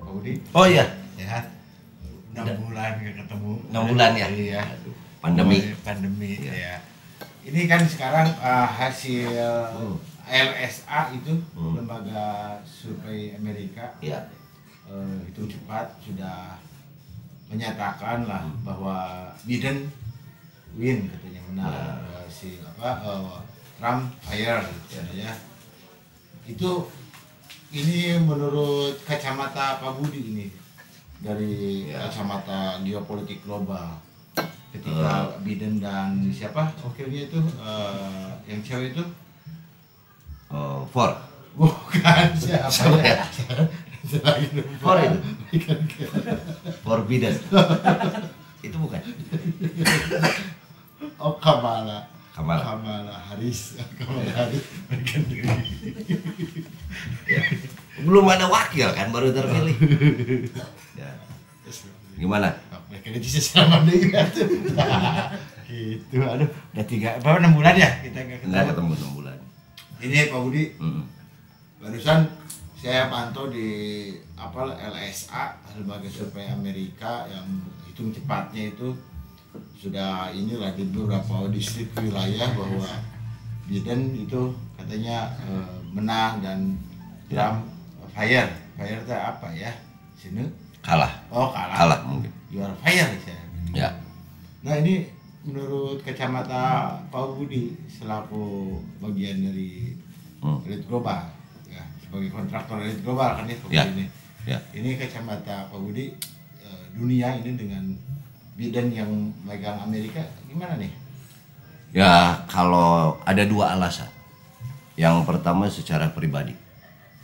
Pak Budi. Oh iya. Sehat. 6 bulan nggak ketemu. 6 bulan ya? Iya. Pandemi ya. Ini kan sekarang hasil LSA itu lembaga survei Amerika ya. Itu cepat sudah menyatakan lah bahwa Biden win katanya menang, si Trump fire ya. Itu ini menurut kacamata Pak Budi ini dari kacamata geopolitik global ketika Biden dan siapa wakilnya itu yang cewek itu Ford bukan siapa ya? Ford itu Forbidden itu bukan. Oh Kamala Harris ya. Belum ada wakil kan, baru terpilih ya. Gimana? Mereka itu sama deh gitu. Aduh, udah 6 bulan ya kita nggak ketemu 6 bulan. Ini Pak Budi, barusan saya pantau di LSA, lembaga survei Amerika yang hitung cepatnya itu sudah inilah di beberapa distrik wilayah bahwa Biden itu katanya menang dan Trump fire itu apa ya? Sini kalah. Oh kalah. Kalah mungkin. You are fire saya. Ya. Nah ini menurut kacamata Pak Budi selaku bagian dari elit global ya, sebagai kontraktor elit global kan ya Pak Budi ini. Ya. Ini kacamata Pak Budi, dunia ini dengan Biden yang megang Amerika gimana nih? Ya kalau ada 2 alasan. Yang pertama secara pribadi.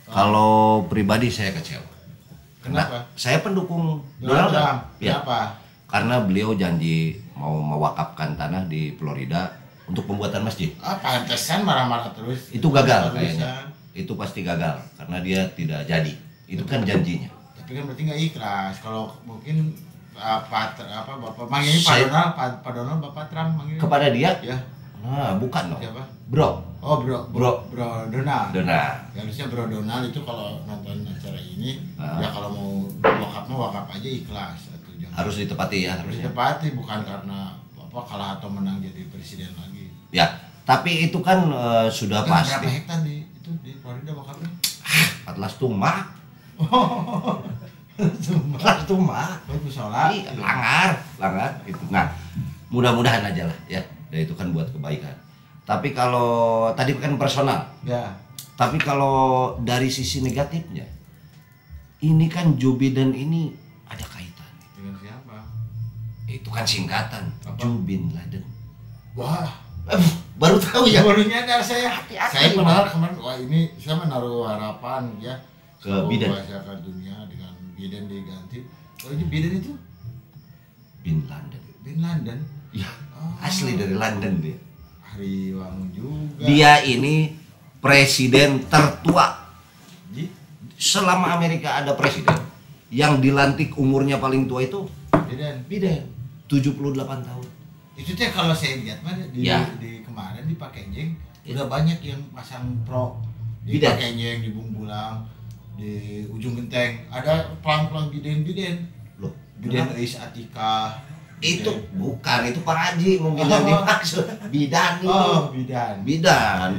Kalau pribadi saya kecewa. Kenapa? Saya pendukung Donald Trump. Ya. Kenapa? Karena beliau janji mau mewakafkan tanah di Florida untuk pembuatan masjid. Pantesan marah-marah terus. Itu gagal kayaknya. Itu pasti gagal karena dia tidak jadi. Itu kan janjinya. Tapi kan berarti nggak ikhlas. Kalau mungkin Bapak manggilnya Pak Donald Bapak Trump manggilnya. Kepada dia? Ya. Nah, bukan dong. Siapa? Bro. Oh bro Donald. Donald. Ya, harusnya Bro Donald itu kalau nonton acara ini ya kalau mau wakaf aja ikhlas atau jangan. Harus ditepati ya. Harus ditepati bukan karena kalah atau menang jadi presiden lagi. Ya, tapi itu kan sudah pasti. Berapa hektar di Florida wakafnya? 14 tumbak. Tumbak. Bagus sholat. Iya, langar itu. Nah, mudah-mudahan aja lah ya. Dan itu kan buat kebaikan. Tapi kalau tadi kan personal. Ya. Tapi kalau dari sisi negatifnya, ini kan Joe Biden ini ada kaitan. Dengan siapa? Itu kan singkatan. Apa? Joe Bin Laden. Wah. Baru tahu ya. Baru nyadar saya. Hati-hati, Saya padahal kemarin wah ini saya menaruh harapan ya ke Biden. Masyarakat dunia dengan Biden diganti. Oh ini Biden itu? Bin Laden. Bin Laden. Ya, asli dari London dia. Hari Wangun juga. Dia ini presiden tertua. Ji? Selama Amerika ada presiden yang dilantik umurnya paling tua itu Biden 78 tahun. Itu teh kalau saya lihat mah di kemarin di Pakenjeng udah banyak yang pasang pro di Biden. Pakenjeng, di Bumbulang, di ujung genteng ada pelang-pelang Biden. Loh, Biden Ais Atika. itu bukan, itu Pak Haji mungkin yang dimaksud. Bidan itu. Oh, Bidan.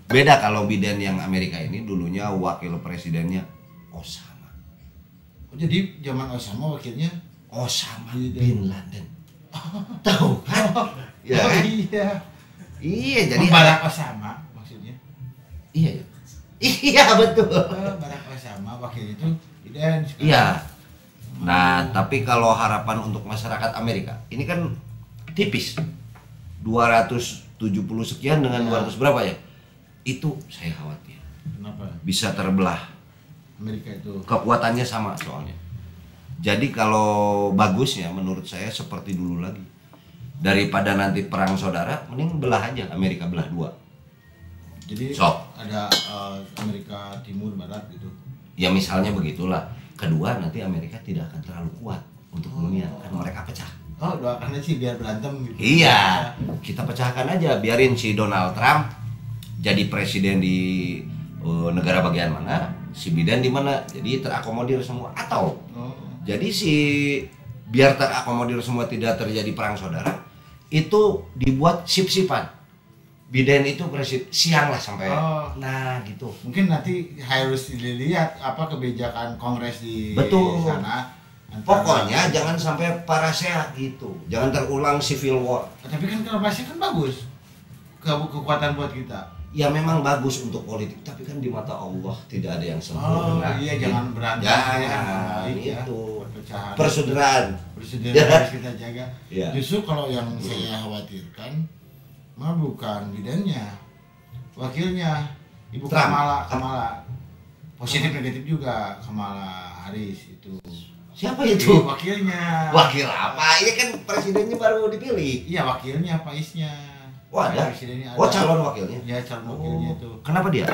Beda kalau Biden yang Amerika ini dulunya wakil presidennya Osama. Oh, jadi zaman Osama wakilnya Osama bin Laden. Tahu kan? Ya. Oh, iya. Iya, jadi Barack Osama maksudnya. Iya. Iya, betul. Barack Osama wakil itu Biden. Iya. Nah, tapi kalau harapan untuk masyarakat Amerika, ini kan tipis. 270 sekian dengan 200 berapa ya? Itu saya khawatir. Kenapa? Bisa terbelah. Amerika itu. Kekuatannya sama soalnya. Jadi kalau bagusnya menurut saya seperti dulu lagi. Daripada nanti perang saudara, mending belah aja, Amerika belah 2. Jadi ada Amerika Timur Barat gitu. Ya misalnya begitulah. Kedua, nanti Amerika tidak akan terlalu kuat untuk dunia, kan mereka pecah. Oh, doakan aja sih biar berantem gitu. Iya, kita pecahkan aja, biarin si Donald Trump jadi presiden di negara bagian mana, Si Biden di mana? Jadi terakomodir semua atau Oh. jadi biar terakomodir semua tidak terjadi perang saudara, itu dibuat sip-sipan. Biden itu siang lah sampai. Oh. Nah, gitu. Mungkin nanti harus dilihat apa kebijakan Kongres di Betul. sana. Pokoknya jangan sampai parasea gitu. Jangan terulang civil war. Tapi kan kalau Malaysia kan bagus. Kekuatan buat kita. Ya memang bagus untuk politik, tapi kan di mata Allah tidak ada yang Oh sempurna. iya, jangan berantem. Jangan, ya. itu. Perpecahan. Persaudaraan. Persaudaraan harus kita jaga. Ya. Justru kalau yang saya khawatirkan mah bukan bidannya, wakilnya Ibu Trump. Kamala. Positif negatif juga Kamala Harris itu. Siapa itu? Wakilnya. Wakil apa? Ini kan presidennya baru dipilih. Iya, wakilnya Paisnya. Oh ada? Presidennya ada. Oh calon wakilnya? Ya, calon wakilnya itu. Kenapa dia?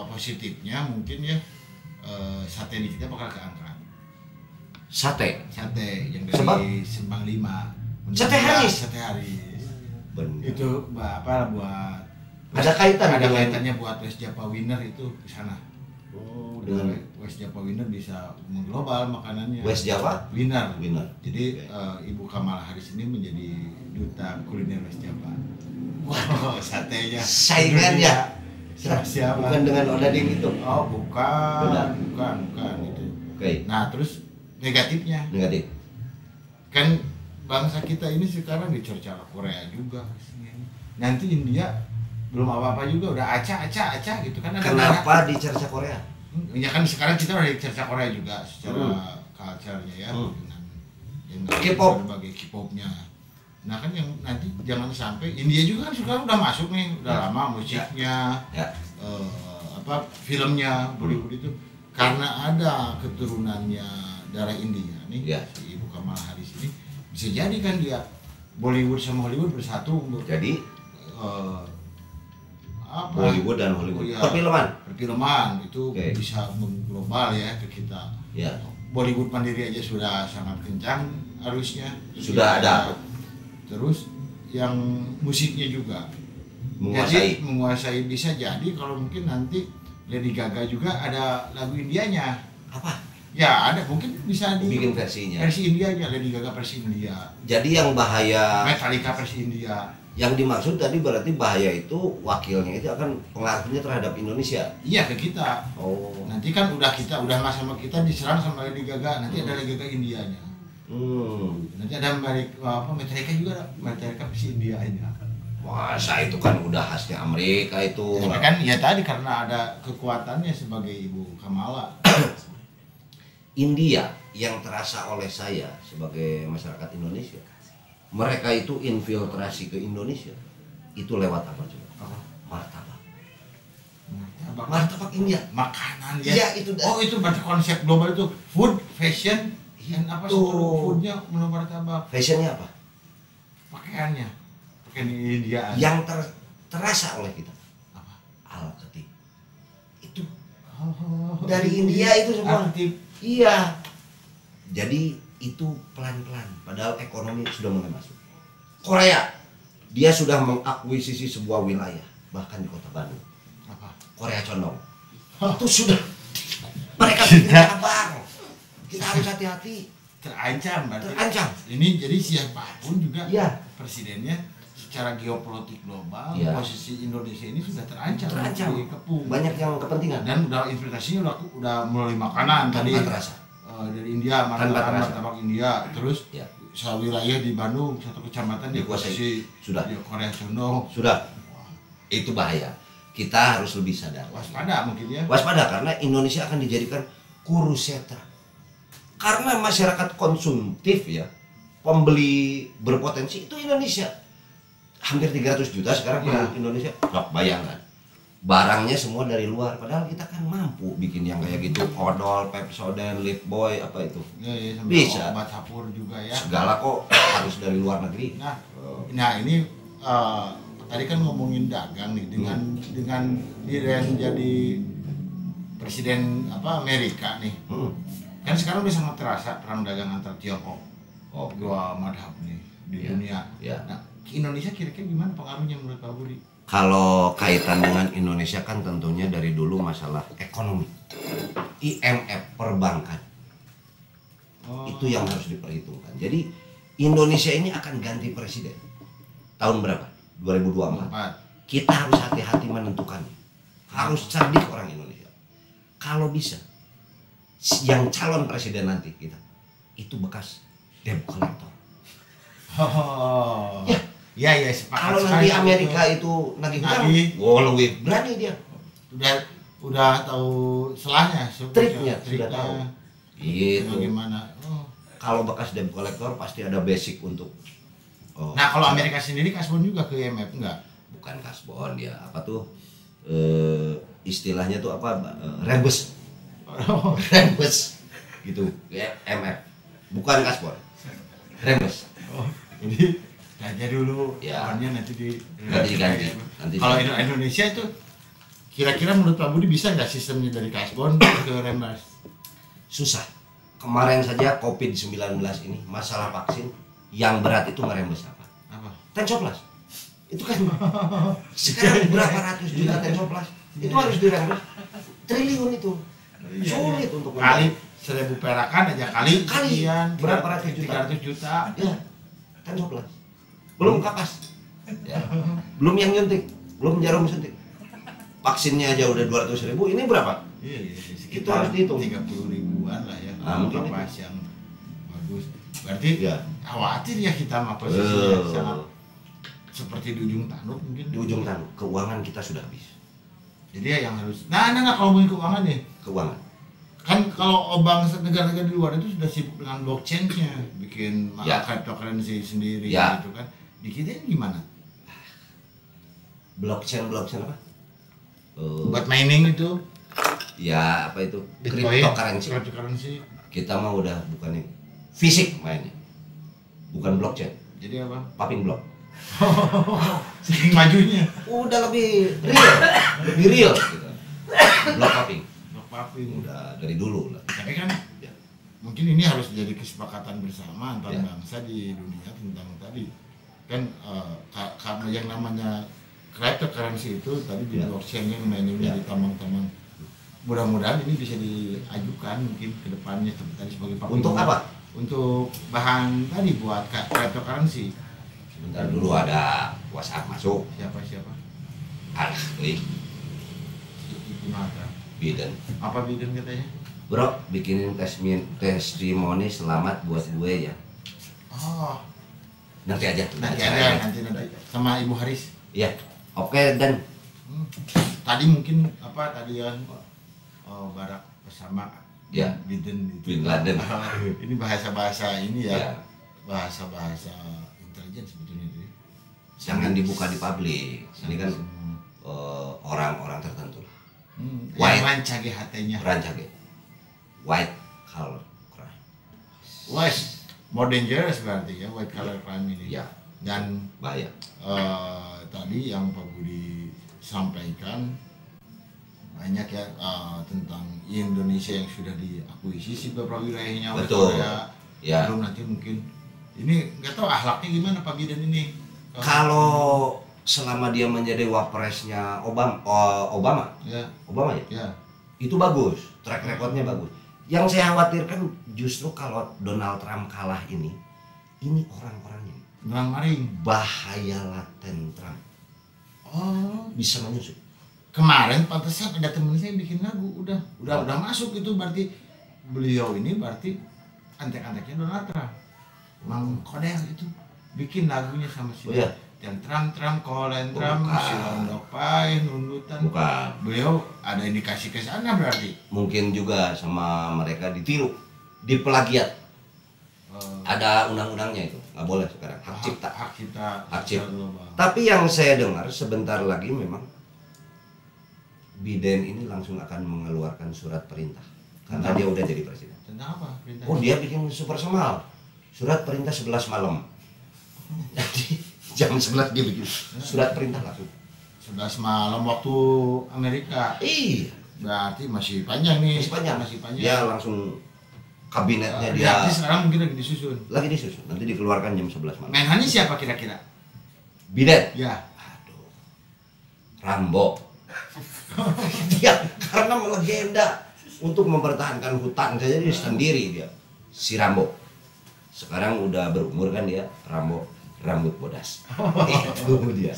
Positifnya mungkin ya sate di kita bakal keangkat. Sate. Sate yang Sebab? dari Sembang 5. Sate Haris? Sate Haris. Benar. Itu apa buat Ada kaitan ada dengan- kaitannya buat West Java Winner itu ke sana. Oh, Dengan dengan West Java Winner bisa mengglobal makanannya. West Java Winner. Winner. Jadi Oke. Ibu Kamala Harris ini menjadi duta kuliner West Java. Wow, satenya. Saingannya. Siapa? Bukan dengan Odading itu. Oh, bukan. Benar. Bukan itu. Oke. Nah, terus negatifnya Negatif. kan bangsa kita ini sekarang dicerca Korea juga. Nanti India belum apa-apa juga udah acak gitu kan. Ada Kenapa dicerca Korea? ya kan sekarang kita udah dicerca Korea juga secara culture-nya ya dengan K-pop. berbagai K-popnya. Nah kan yang nanti jangan sampai India juga kan sekarang udah masuk nih, udah lama musiknya, Ya. apa filmnya Bollywood itu karena ada keturunannya darah India nih Ya. si Ibu Kamala Harris ini bisa jadi kan dia Bollywood sama Hollywood bersatu untuk Jadi apa Bollywood dan Hollywood. Iya. Perfilman. itu Oke. bisa mengglobal ya ke kita. Ya. Bollywood mandiri aja sudah sangat kencang arusnya. Sudah ada. Terus yang musiknya juga Menguasai. Jadi menguasai bisa jadi kalau mungkin nanti Lady Gaga juga ada lagu Indianya. Apa? Ya ada mungkin bisa Bikin versinya. versi Indianya, Lady Gaga versi India. Jadi yang bahaya, Metallica versi India. yang dimaksud tadi berarti bahaya itu wakilnya itu akan pengaruhnya terhadap Indonesia. Iya ke kita. Oh. Nanti kan udah sama kita diserang sama Lady Gaga, nanti ada Lady Gaga Indianya. Nanti ada Metallica juga ada Metallica versi Indianya. Masa itu kan udah khasnya Amerika itu. Tapi kan ya tadi karena ada kekuatannya sebagai Ibu Kamala. India yang terasa oleh saya sebagai masyarakat Indonesia, mereka itu infiltrasi ke Indonesia itu lewat apa coba? Apa? Martabak. Martabak. Martabak India. Makanan ya. Iya, itu Oh itu berarti konsep global itu food, fashion, dan apa Itu. seluruh foodnya menu martabak. Fashionnya apa? Pakaiannya, pakaian India. Yang terasa oleh kita. Apa? Al-Khatib. Itu Oh, dari India itu semua. Aktif. Iya. Jadi itu pelan-pelan. Padahal ekonomi sudah mulai masuk. Korea, dia sudah mengakuisisi sebuah wilayah, bahkan di kota Bandung. Apa? Korea Condong. Itu sudah. Mereka bikin cabang. Kita harus hati-hati. Terancam berarti. Terancam. Ini jadi siapapun juga Iya. presidennya secara geopolitik global Iya. posisi Indonesia ini sudah terancam. Terancam. Dikepung. Banyak yang kepentingan. Dan udah infiltrasinya udah mulai makanan tadi. Tanpa terasa. Dari India, Tanpa terasa. martabak India, terus Ya. wilayah di Bandung, satu kecamatan Dikuasai. posisi Sudah. di Korea Condong. Sudah. Itu bahaya. Kita harus lebih sadar. Waspada mungkin ya. Waspada karena Indonesia akan dijadikan kurusetra. Karena masyarakat konsumtif ya, pembeli berpotensi itu Indonesia. Hampir 300 juta sekarang Iya. penduduk Indonesia. Nah, bayangkan. Barangnya semua dari luar, padahal kita kan mampu bikin yang kayak gitu, odol, Pepsodent, Lifebuoy, apa itu. Ya, sampai Bisa. obat capur juga ya. Segala kok harus dari luar negeri. Nah ini tadi kan ngomongin dagang nih dengan dia yang jadi presiden Amerika nih. Kan sekarang udah sangat terasa perang dagang antar Tiongkok. Dua madhab nih di Iya. dunia. Iya. Nah, ke Indonesia kira-kira gimana pengaruhnya menurut Pak Budi? Kalau kaitan dengan Indonesia kan tentunya dari dulu masalah ekonomi, IMF, perbankan, itu yang harus diperhitungkan. Jadi Indonesia ini akan ganti presiden tahun berapa? 2024. Kita harus hati-hati menentukannya. Harus cerdik orang Indonesia. Kalau bisa, yang calon presiden nanti kita itu bekas debt collector. Oh. Ya, Ya, sepakat. kalau nanti Amerika itu nagih hutang, lebih berani dia. Udah tahu selahnya, Triknya sudah tahu. Gitu. Gimana? Kalau bekas debt collector pasti ada basic untuk. Nah, kalau Amerika sendiri kasbon juga ke IMF enggak? Bukan kasbon ya, apa tuh istilahnya tuh apa? Rebus. Rebus gitu. Ya, IMF. Bukan kasbon. Rebus. Jadi aja dulu, ya. Nanti diganti. Kalau Indonesia itu kira-kira menurut Pak Budi bisa nggak sistemnya dari kasbon ke reimburse? Susah. Kemarin saja COVID-19 ini masalah vaksin yang berat itu ngerembes apa? Tenshoplas. Itu kan sekarang berapa ratus juta tenshoplas itu harus dirembes triliun itu. Sulit untuk kali 1.000 perakan aja kali sekian berapa ratus juta? 300 juta. Ya, tenshoplas. Belum kapas. Ya. Belum yang nyuntik, belum jarum suntik. Vaksinnya aja udah 200.000, ini berapa? Iya, itu harus dihitung 30 ribuan lah ya. Mungkin kapas yang bagus. Berarti ya khawatir ya kita sama posisinya sangat seperti di ujung tanduk mungkin. Di ujung tanduk, keuangan kita sudah habis. Jadi ya yang harus. Nah kalau ngomongin keuangan nih. Keuangan. Kan kalau bangsa negara-negara di luar itu sudah sibuk dengan blockchain-nya, bikin cryptocurrency sendiri gitu kan. Di kita ini gimana? Blockchain apa? Buat mining itu? Ya apa itu? Cryptocurrency. Kita mah udah bukan ini. Fisik mainnya. Bukan blockchain. Jadi apa? Popping block. Saking majunya. Udah lebih real gitu. Block popping. Udah dari dulu lah. Tapi kan mungkin ini harus jadi kesepakatan bersama antar bangsa di dunia tentang tadi kan karena yang namanya cryptocurrency itu tadi di blockchain yang mainnya di tambang-tambang. Mudah-mudahan ini bisa diajukan mungkin ke depannya tadi sebagai pakai. Untuk apa? Untuk bahan tadi buat cryptocurrency. Sebentar dulu ada WhatsApp masuk. Siapa? Alah, Biden. Apa Biden katanya? Bro, bikinin testimoni selamat buat gue ya. Oh. Nanti aja. Nanti sama Ibu Haris. Iya. Oke, dan tadi mungkin yang Barack bersama Biden itu. Bin Laden. Ini bahasa-bahasa ini ya. Bahasa-bahasa intelijen sebetulnya itu. Jangan dibuka di publik. Ini kan orang-orang tertentu. Rancage hatinya. White collar crime. More dangerous berarti ya white collar crime ini. Ya. Dan bahaya. Tadi yang Pak Budi sampaikan banyak ya tentang Indonesia yang sudah diakuisisi beberapa wilayahnya oleh Korea. Ya. Belum nanti mungkin ini nggak tahu akhlaknya gimana Pak Biden ini. Kalau selama dia menjadi wapresnya Obama ya, itu bagus, track recordnya bagus. Yang saya khawatirkan justru kalau Donald Trump kalah ini orang-orangnya bahaya laten Trump. Bisa menyusup. Kemarin pantesan ada temen saya bikin lagu udah masuk itu berarti beliau ini berarti antek-anteknya Donald Trump. Mang Koder itu bikin lagunya sama si yang Trump, Kolen Trump, si Londok Pai, Nundutan. Beliau ada indikasi ke sana berarti. Mungkin juga sama mereka ditiru, diplagiat. Ada undang-undangnya itu, nggak boleh sekarang. Hak cipta. Tapi yang saya dengar sebentar lagi memang Biden ini langsung akan mengeluarkan surat perintah karena dia udah jadi presiden. Tentang apa perintah? Dia bikin super semal. Surat perintah 11 malam. Jadi jam 11 dia bikin surat perintah langsung. 11 malam waktu Amerika. Iya. Berarti masih panjang nih. Masih panjang. Dia langsung kabinetnya dia. Nanti sekarang mungkin lagi disusun. Nanti dikeluarkan jam 11 malam. Menhannya siapa kira-kira? Biden. Ya. Aduh. Rambo. Dia karena melegenda untuk mempertahankan hutan saja dia sendiri dia. Si Rambo. Sekarang udah berumur kan dia, Rambo rambut bodas. Itu dia.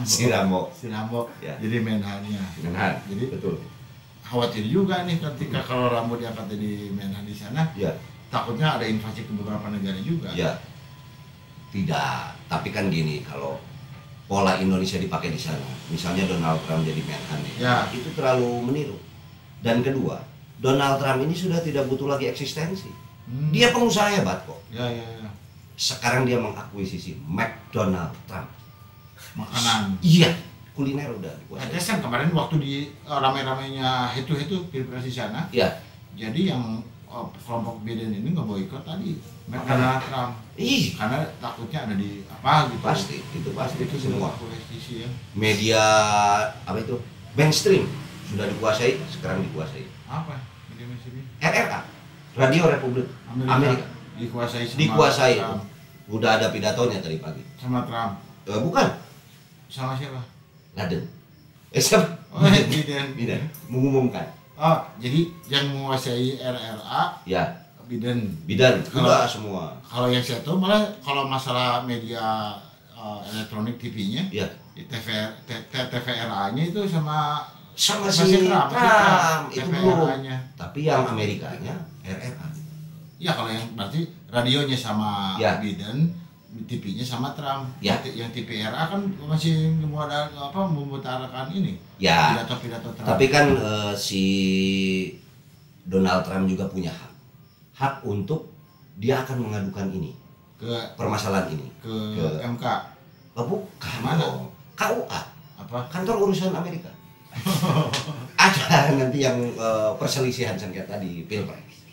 Si Rambo. Ya. Jadi Menhannya. Menhan. Jadi betul. khawatir juga nih ketika kalau Rambo diangkat jadi Menhan di sana. Ya. Takutnya ada invasi ke beberapa negara juga. Ya. Tidak, tapi kan gini, kalau pola Indonesia dipakai di sana, misalnya Donald Trump jadi Menhan, ya. Itu terlalu meniru. Dan kedua, Donald Trump ini sudah tidak butuh lagi eksistensi. Dia pengusaha hebat kok. Ya. Sekarang dia mengakuisisi McDonald Trump. Makanan. Iya, kuliner udah dikuasai. Ada kan kemarin waktu di ramai-ramainya itu pilpres di sana. Ya. Jadi yang kelompok Biden ini ngeboikot tadi makanan Trump. Karena takutnya ada di apa gitu. Pasti, itu pasti itu semua. Ya. Media apa itu? Mainstream sudah dikuasai, sekarang dikuasai. Apa? Media mainstream? RRA, Radio Republik Amerika. Dikuasai Trump. Udah ada pidatonya tadi pagi. Sama Trump. Bukan. Sama siapa? Laden. Siapa? Biden. Mengumumkan. Oh, jadi yang menguasai RRA ya Biden. Udah semua. Kalau yang saya tahu malah kalau masalah media elektronik TV-nya, ya. TVRA-nya itu sama si Trump. Itu belum. Tapi yang Amerikanya RRA. Ya kalau yang berarti radionya sama ya. Biden, TV-nya sama Trump. Ya. Yang TVRA kan masih memutarakan ini. Ya. Pidato-pidato Trump. Tapi kan si Donald Trump juga punya hak untuk dia akan mengadukan ini ke permasalahan ini ke MK. Bukan. Mana? KUA. Apa? Kantor urusan Amerika. Ada nanti yang perselisihan sengketa di pilpres.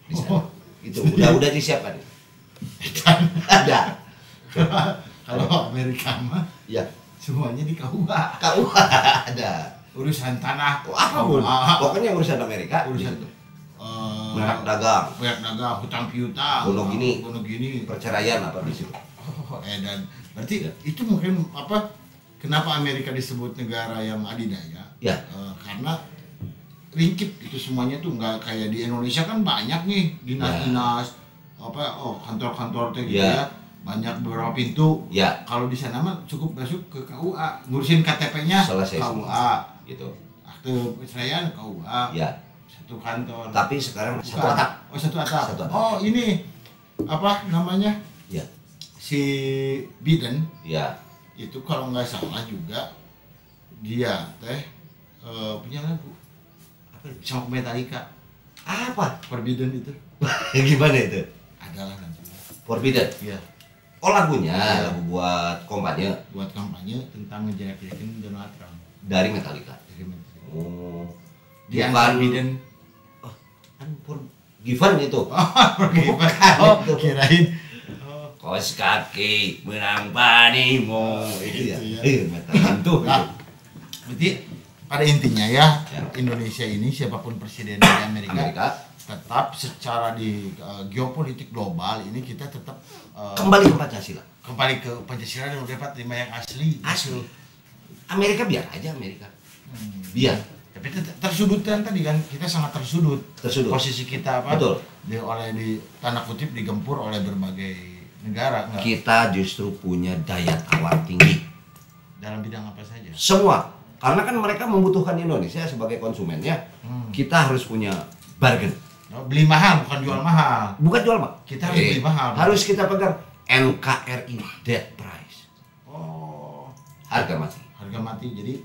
Di sana. Itu udah disiapkan. Ada. Kalau Amerika mah ya semuanya di KUA. KUA ada. Urusan tanah, apapun. Pokoknya urusan Amerika. Urusan merek dagang, hutang piutang, bunuh gini, perceraian apa di situ. Dan berarti itu mungkin apa? Kenapa Amerika disebut negara yang adidaya? Ya. Karena ringkip itu semuanya tuh nggak kayak di Indonesia kan banyak nih dinas-dinas kantor-kantor gitu ya. Banyak beberapa pintu. Ya. Kalau di sana mah cukup masuk ke KUA, ngurusin KTP-nya KUA gitu. Akte perceraian KUA. Ya. Satu kantor. Tapi sekarang satu atap. Satu atap. Oh, ini apa namanya? Ya. Si Biden. Ya. Itu kalau nggak salah juga dia punya lagu apa sama Metallica. Apa? Forbidden itu. Gimana itu? Adalah nanti. Forbidden. Iya. Oh lagunya, lagu buat kampanye. Buat kampanye tentang ngejelek-jelekin Donald Trump. Dari Metallica. Oh. Di Biden. Oh, kan Forgiven itu. Forgiven. Itu kirain. Kos kaki menang panimo. Itu ya. Metallica itu. Berarti pada intinya ya, Indonesia ini siapapun presiden di Amerika tetap secara di geopolitik global ini kita tetap kembali ke Pancasila. Kembali ke Pancasila dan udah terima yang asli. Amerika biar aja Amerika. Biar. Tapi tersudutan tadi kan kita sangat tersudut. Posisi kita apa? Betul. Di tanda kutip digempur oleh berbagai negara. Enggak? Kita justru punya daya tawar tinggi. Dalam bidang apa saja? Semua. Karena kan mereka membutuhkan Indonesia sebagai konsumennya. Kita harus punya bargain. Beli mahal bukan jual mahal. Bukan jual mahal. Kita harus beli mahal. Harus kita pegang NKRI dead price. Oh. Harga mati. Harga mati. Jadi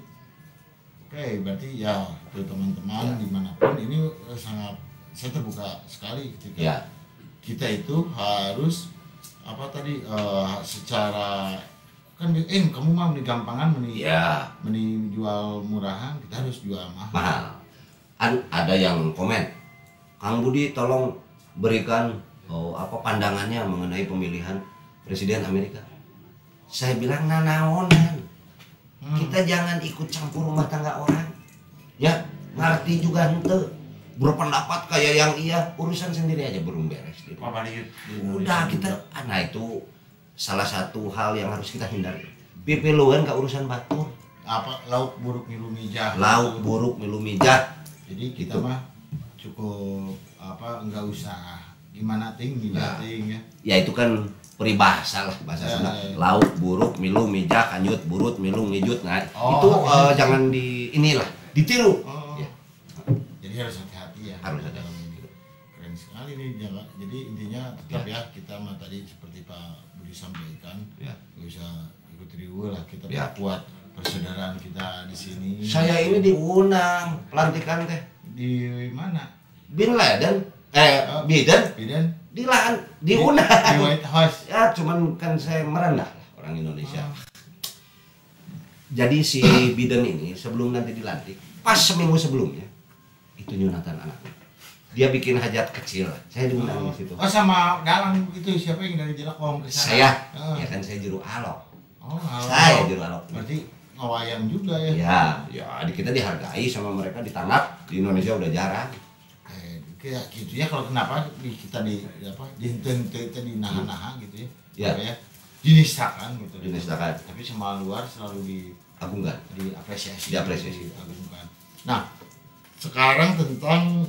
berarti ya itu teman-teman dimanapun ini sangat saya terbuka sekali ketika kita itu harus apa tadi secara kan kamu mau gampangan meni jual murahan, kita harus jual mahal. Ada yang komen, Kang Budi tolong berikan pandangannya mengenai pemilihan presiden Amerika. Saya bilang nanaonan. Kita jangan ikut campur rumah tangga orang. Ya, ngerti juga ente. Berpendapat kayak yang urusan sendiri aja belum beres. Udah kita, nah itu salah satu hal yang harus kita hindari. Pipiluan ke urusan batur. apa lauk buruk milu mijah. Lauk buruk milu mijah. Jadi kita Gitu. mah cukup apa enggak usah gimana ting Nah. ting ya. Ya itu kan peribahasa lah bahasa Ya, Sunda. ya, ya. Lauk buruk milu mijah, kanjut burut milu ngijut. Nah, Oh, itu iya. jangan inilah ditiru. Oh. Ya, Jadi harus hati-hati ya. Harus hati-hati. dalam ini. Keren sekali nih jangan. Jadi intinya tetap ya kita mah tadi seperti Pak Budi sampaikan. Ya. Nggak usah ikut riuh lah kita Ya. kuat persaudaraan kita di sini. Saya ini diundang pelantikan teh Di mana? Bin Laden, Biden Biden diundang. di White House. Ya cuman kan saya merendah lah orang Indonesia. Oh. Jadi si Biden ini sebelum nanti dilantik, pas seminggu sebelumnya itu nyunatan anaknya. Dia bikin hajat kecil. Saya diundang di situ. Oh sama Galang itu siapa yang dari Jelakong ke sana? Saya, Oh. ya kan saya juru alok. Oh, halo. Saya juru alok. Berarti ngawayang juga ya. Ya, kita dihargai sama mereka ditanggap. Di Indonesia udah jarang. Kayak gitu ya kalau kenapa kita di apa di nahan-nahan gitu ya. Ya. Apa ya? Dinistakan gitu. Dinistakan. Tapi sama luar selalu Agungkan. diapresiasi. Diapresiasi. Diagungkan. Nah, sekarang tentang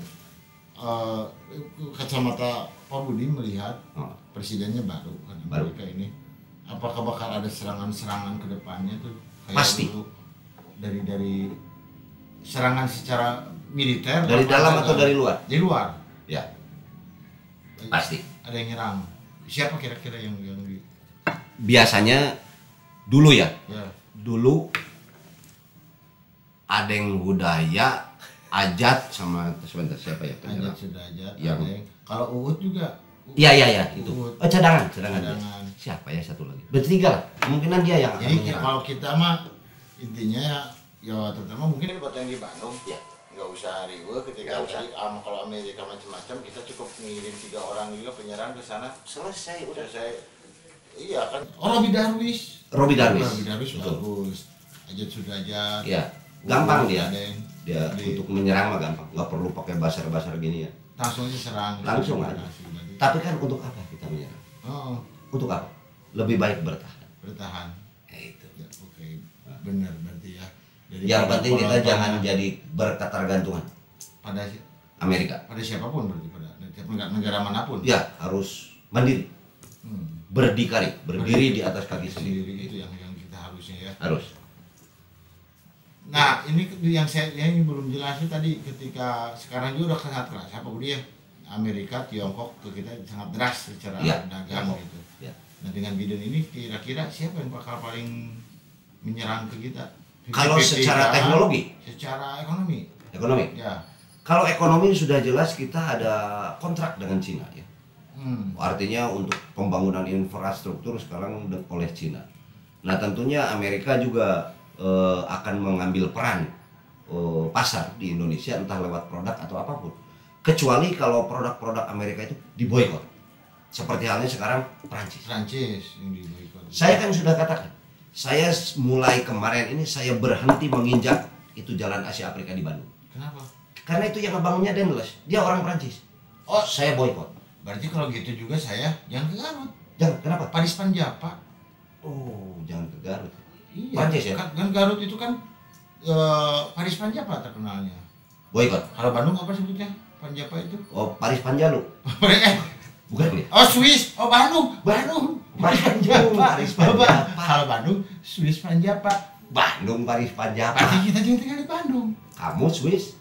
kacamata Pak Budi melihat Oh. presidennya baru kan Baru. Amerika ini. Apakah bakal ada serangan-serangan ke depannya tuh? Kayak Pasti. dulu dari serangan secara militer Dari apa dalam ada- atau dari luar? Dari luar. Ya, pasti. Ada yang nyerang. Siapa kira-kira yang di Biasanya dulu ya, ya. dulu Adeng Hudaya, Ajat sama sebentar siapa ya? Ada penyerang? sudah aja. Yang- Ada yang kalau Uut juga. Iya itu. Uut. Oh cadangan dia. Cadangan. Siapa ya satu lagi? Bertiga lah. Kemungkinan dia yang akan Jadi menyerang. kalau kita mah intinya ya terutama mungkin buat yang di Bandung Ya. nggak usah riweuh ketika Nggak usah. tadi kalau Amerika macam-macam kita cukup ngirim 3 orang juga penyerang ke sana. Selesai udah. Saya iya kan. Oh Robi Darwis. Robi Darwis. Robi Darwis Betul. bagus. Ajat Sudajat. Iya. Gampang dia. Ada yang Dia untuk menyerang mah gampang. Nggak perlu pakai basar-basar gini ya. langsung aja serang. Langsung aja. Berarti. Tapi kan untuk apa kita menyerang? Oh, Untuk apa? Lebih baik bertahan. bertahan. Itu. Ya, oke. Benar berarti ya. Jadi Yang pada penting kita pola- jangan jadi berketergantungan pada Amerika. siapapun berarti pada negara manapun. Ya harus mandiri, Hmm. berdikari, berdiri di atas kaki sendiri. Sendiri itu yang kita harusnya ya. Harus. Nah ini yang belum jelas itu tadi ketika sekarang juga udah sangat keras apa Budi ya Amerika Tiongkok ke kita sangat deras secara Ya, dagang Tiongkok. gitu. Ya. Nah dengan Biden ini kira-kira siapa yang bakal paling menyerang ke kita? Kalau 50-50 secara kah? teknologi, Secara ekonomi, ekonomi. ya. Kalau ekonomi sudah jelas kita ada kontrak dengan Cina ya. Artinya untuk pembangunan infrastruktur sekarang oleh Cina. Nah tentunya Amerika juga akan mengambil peran pasar di Indonesia entah lewat produk atau apapun. Kecuali kalau produk-produk Amerika itu diboikot. Seperti halnya sekarang Prancis. Prancis yang diboikot. Saya kan sudah katakan, saya mulai kemarin ini saya berhenti menginjak itu jalan Asia Afrika di Bandung. Kenapa? Karena itu yang ngebangunnya Dendles, dia orang Prancis. Oh, Saya boikot. berarti kalau gitu juga saya jangan ke Garut. Jangan, kenapa? Paris Panjapa. Oh, jangan ke Garut. Iya. Prancis ya? Kan Garut itu kan Paris Panjapa terkenalnya. Boikot. Kalau Bandung apa sebutnya? Panjapa itu? Oh, Paris Panjalu. Bukan ya? Oh Swiss, oh Bandung, Paris Panjapa. Paris Panjapa. Kalau Bandung, Swiss Panjapa. Bandung, Paris Panjapa. Pasti kita juga tinggal di Bandung. Kamu Swiss?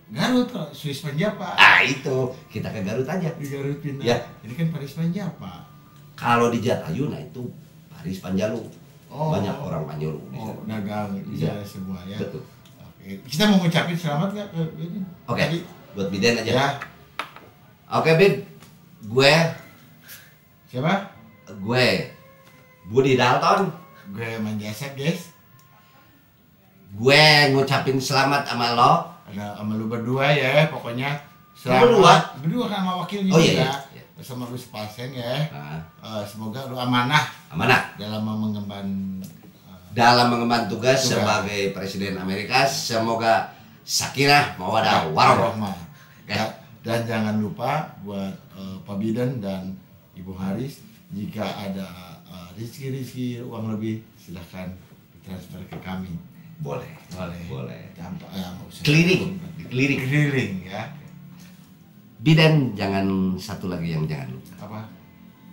Garut, kalau Swiss Panjapa. Ah, itu. Kita ke Garut aja. Di Garut pindah. Ya. Ini kan Paris Panjapa. Kalau di Jatayu, nah itu Paris Panjalu. Oh. Banyak orang Panjalu di Oh, sana. dagang Iya. bisa semua ya. Betul. Oke. Kita mau ngucapin selamat nggak ke ini? Oke, Tadi? buat Biden aja. Ya. Oke, Bid. Siapa? Gue Budi Dalton. Gue Manjasa, guys. Gue ngucapin selamat sama lo. Ada sama lu berdua ya, pokoknya Berdua? Berdua kan sama wakilnya Oh, juga. iya, iya. Sama Gus Paseng ya. Nah, Semoga lu amanah amanah. dalam mengemban Dalam mengemban tugas Tugas. sebagai Presiden Amerika, semoga sakinah mawadah warohmah. warohmah. Oke. Dan jangan lupa buat Pak Biden dan Ibu Haris, jika ada rezeki uang lebih silahkan transfer ke kami. Boleh. Boleh. Dampak Keliling. Keliling ya. Biden, jangan satu lagi yang jangan lupa. Apa?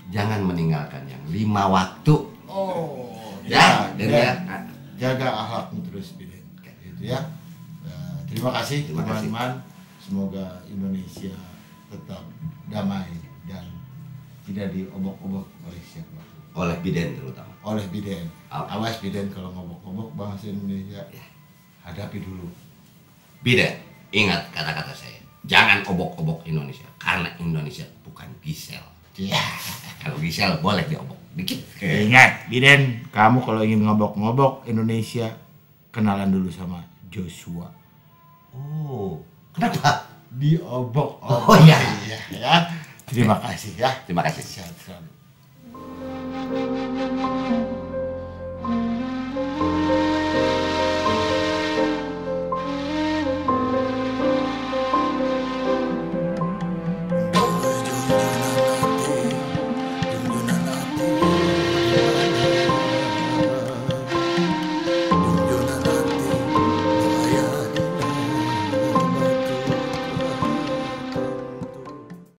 Jangan meninggalkan yang 5 waktu. Oh, Ya, dan ya. Jaga akhlakmu terus, Biden. Kayak gitu ya. Nah, terima kasih teman-teman. Semoga Indonesia tetap damai dan tidak diobok-obok oleh siapa. Oleh Biden terutama. Oleh Biden. Oh. Awas Biden kalau ngobok-ngobok bangsa Indonesia. Ya. Hadapi dulu. Biden, ingat kata-kata saya. Jangan obok-obok Indonesia karena Indonesia bukan Gisel. Ya. Kalau Gisel boleh diobok dikit. Ingat, Biden, kamu kalau ingin ngobok-ngobok Indonesia, kenalan dulu sama Joshua. Oh, kenapa? Diobok-obok. Oh, iya. Ya. Terima kasih ya. Terima kasih. Sehat selalu.